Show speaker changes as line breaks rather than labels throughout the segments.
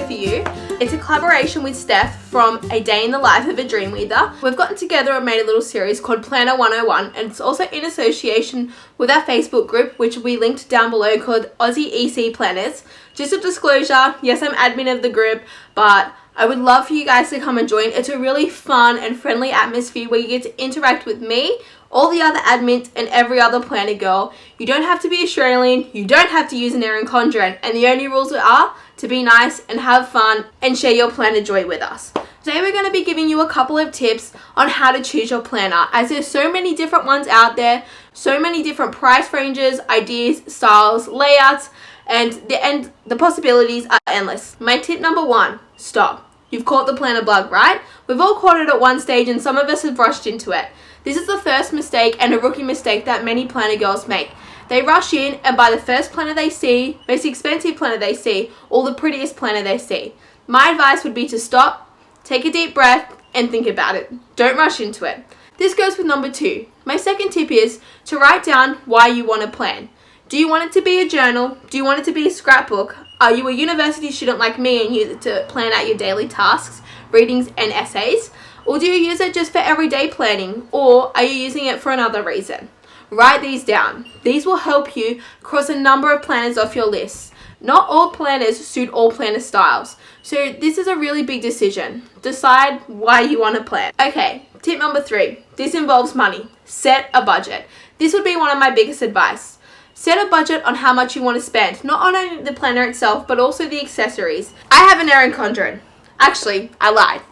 video for you. It's a collaboration with Steph from A Day in the Life of a Dreamweaver. We've gotten together and made a little series called Planner 101, and it's also in association with our Facebook group, which will be linked down below, called Aussie EC Planners. Just a disclosure, yes, I'm admin of the group, but I would love for you guys to come and join. It's a really fun and friendly atmosphere where you get to interact with me, all the other admins, and every other planner girl. You don't have to be Australian, you don't have to use an Erin Condren, and the only rules are to be nice and have fun and share your planner joy with us. Today we're going to be giving you a couple of tips on how to choose your planner, as there's so many different ones out there, so many different price ranges, ideas, styles, layouts, and the possibilities are endless. My tip number one, stop. You've caught the planner bug, right? We've all caught it at one stage and some of us have rushed into it. This is the first mistake and a rookie mistake that many planner girls make. They rush in and buy the first planner they see, most expensive planner they see, or the prettiest planner they see. My advice would be to stop, take a deep breath, and think about it. Don't rush into it. This goes with number two. My second tip is to write down why you want to plan. Do you want it to be a journal? Do you want it to be a scrapbook? Are you a university student like me and use it to plan out your daily tasks, readings, and essays? Or do you use it just for everyday planning? Or are you using it for another reason? Write these down. These will help you cross a number of planners off your list. Not all planners suit all planner styles. So this is a really big decision. Decide why you want to plan. Okay, tip number three. This involves money. Set a budget. This would be one of my biggest advice. Set a budget on how much you want to spend, not only the planner itself, but also the accessories. I have an Erin Condren. Actually, I lied.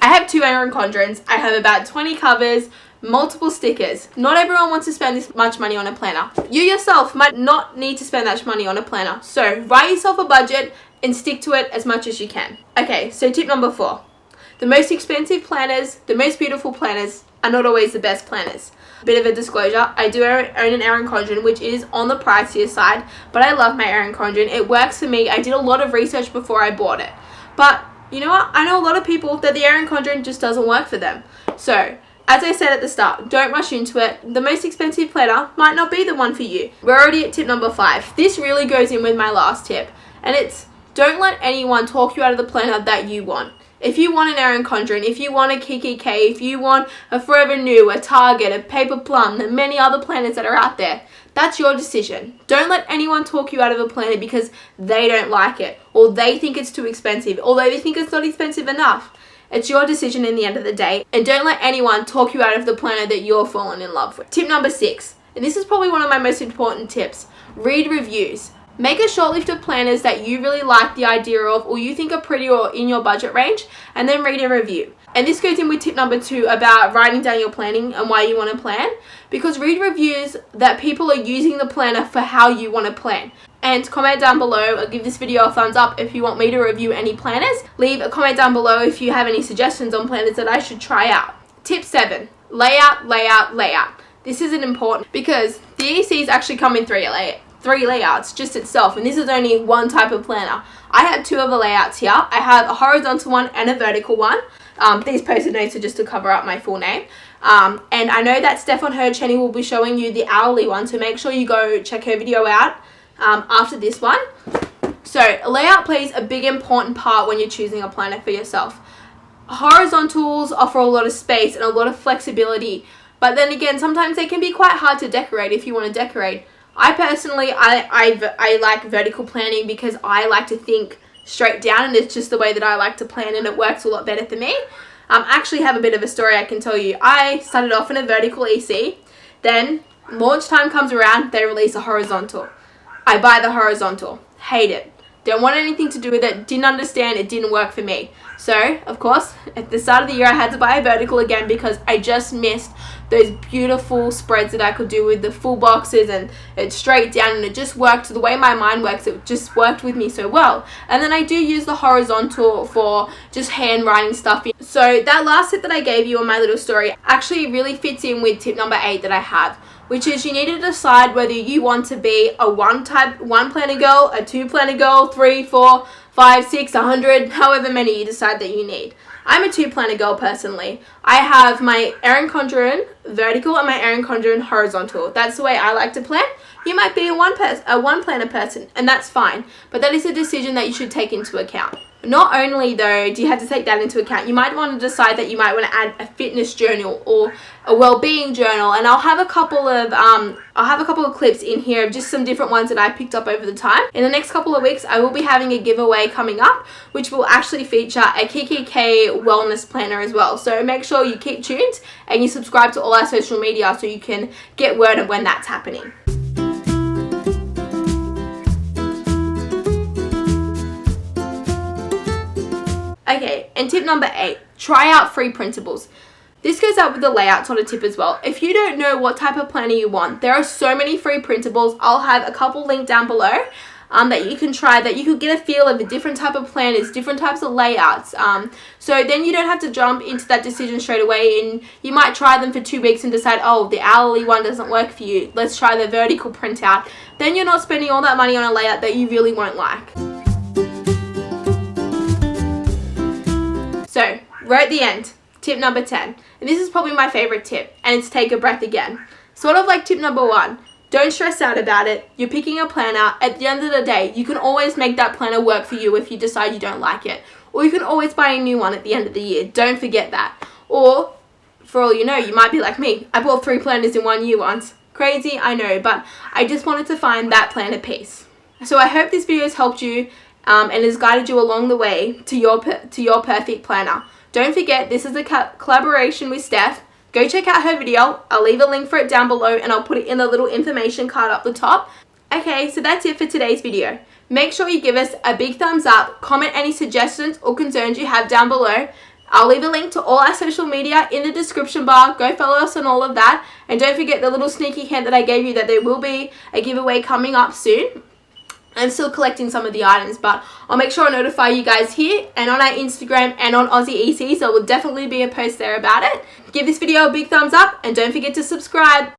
I have two Erin Condrens. I have about 20 covers, multiple stickers. Not everyone wants to spend this much money on a planner. You yourself might not need to spend that much money on a planner. So write yourself a budget and stick to it as much as you can. Okay, so tip number four. The most expensive planners, the most beautiful planners, are not always the best planners. Bit of a disclosure, I do own an Erin Condren, which is on the pricier side, but I love my Erin Condren. It works for me. I did a lot of research before I bought it. But you know what? I know a lot of people that the Erin Condren just doesn't work for them. So, as I said at the start, don't rush into it. The most expensive planner might not be the one for you. We're already at tip number five. This really goes in with my last tip, and it's don't let anyone talk you out of the planner that you want. If you want an Erin Condren, if you want a Kiki K, if you want a Forever New, a Target, a Paper Plum, and many other planners that are out there, that's your decision. Don't let anyone talk you out of a planner because they don't like it, or they think it's too expensive, or they think it's not expensive enough. It's your decision in the end of the day, and don't let anyone talk you out of the planner that you're falling in love with. Tip number six, and this is probably one of my most important tips, read reviews. Make a short list of planners that you really like the idea of, or you think are pretty or in your budget range, and then read a review. And this goes in with tip number two about writing down your planning and why you want to plan, because read reviews that people are using the planner for how you want to plan. And comment down below, or give this video a thumbs up if you want me to review any planners. Leave a comment down below if you have any suggestions on planners that I should try out. Tip 7, layout, layout, layout. This isn't important because the ECs actually come in three layouts just itself, and this is only one type of planner. I have two of the layouts here. I have a horizontal one and a vertical one. These post-it notes are just to cover up my full name. And I know that Steph on her channel will be showing you the hourly one, so make sure you go check her video out after this one. So layout plays a big important part when you're choosing a planner for yourself. Horizontals offer a lot of space and a lot of flexibility, but then again, sometimes they can be quite hard to decorate if you want to decorate. I personally, I like vertical planning because I like to think straight down, and it's just the way that I like to plan, and it works a lot better for me. I actually have a bit of a story I can tell you. I started off in a vertical EC, then launch time comes around, they release a horizontal. I buy the horizontal, hate it, don't want anything to do with it, didn't understand, it didn't work for me. So, of course, at the start of the year I had to buy a vertical again because I just missed those beautiful spreads that I could do with the full boxes, and it's straight down, and it just worked the way my mind works. It just worked with me so well. And then I do use the horizontal for just handwriting stuff. So that last tip that I gave you on my little story actually really fits in with tip number 8 that I have, which is you need to decide whether you want to be a one planner girl, a 2 planner girl, 3, 4, 5, 6, 100, however many you decide that you need. I'm a 2 planner girl personally. I have my Erin Condren vertical and my Erin Condren horizontal. That's the way I like to plan. You might be a one planner person, and that's fine, but that is a decision that you should take into account. Not only though do you have to take that into account, you might want to decide that you might want to add a fitness journal or a well-being journal, and I'll have a couple of clips in here of just some different ones that I picked up over the time. In the next couple of weeks I will be having a giveaway coming up, which will actually feature a KKK wellness planner as well. So make sure you keep tuned and you subscribe to all our social media so you can get word of when that's happening. Okay, and tip number 8, try out free printables. This goes out with the layouts on a tip as well. If you don't know what type of planner you want, there are so many free printables. I'll have a couple linked down below that you can try, that you could get a feel of the different type of planners, different types of layouts. So then you don't have to jump into that decision straight away, and you might try them for 2 weeks and decide, oh, the hourly one doesn't work for you. Let's try the vertical printout. Then you're not spending all that money on a layout that you really won't like. So, we're at the end. Tip number 10. And this is probably my favorite tip, and it's take a breath again. Sort of like tip number 1. Don't stress out about it. You're picking a planner. At the end of the day, you can always make that planner work for you if you decide you don't like it. Or you can always buy a new one at the end of the year. Don't forget that. Or, for all you know, you might be like me. I bought 3 planners in 1 year once. Crazy, I know, but I just wanted to find that planner piece. So I hope this video has helped you and has guided you along the way to your perfect planner. Don't forget, this is a collaboration with Steph. Go check out her video. I'll leave a link for it down below, and I'll put it in the little information card up the top. Okay, so that's it for today's video. Make sure you give us a big thumbs up, comment any suggestions or concerns you have down below. I'll leave a link to all our social media in the description bar. Go follow us on all of that. And don't forget the little sneaky hint that I gave you that there will be a giveaway coming up soon. I'm still collecting some of the items, but I'll make sure I notify you guys here and on our Instagram and on Aussie EC, so there will definitely be a post there about it. Give this video a big thumbs up and don't forget to subscribe.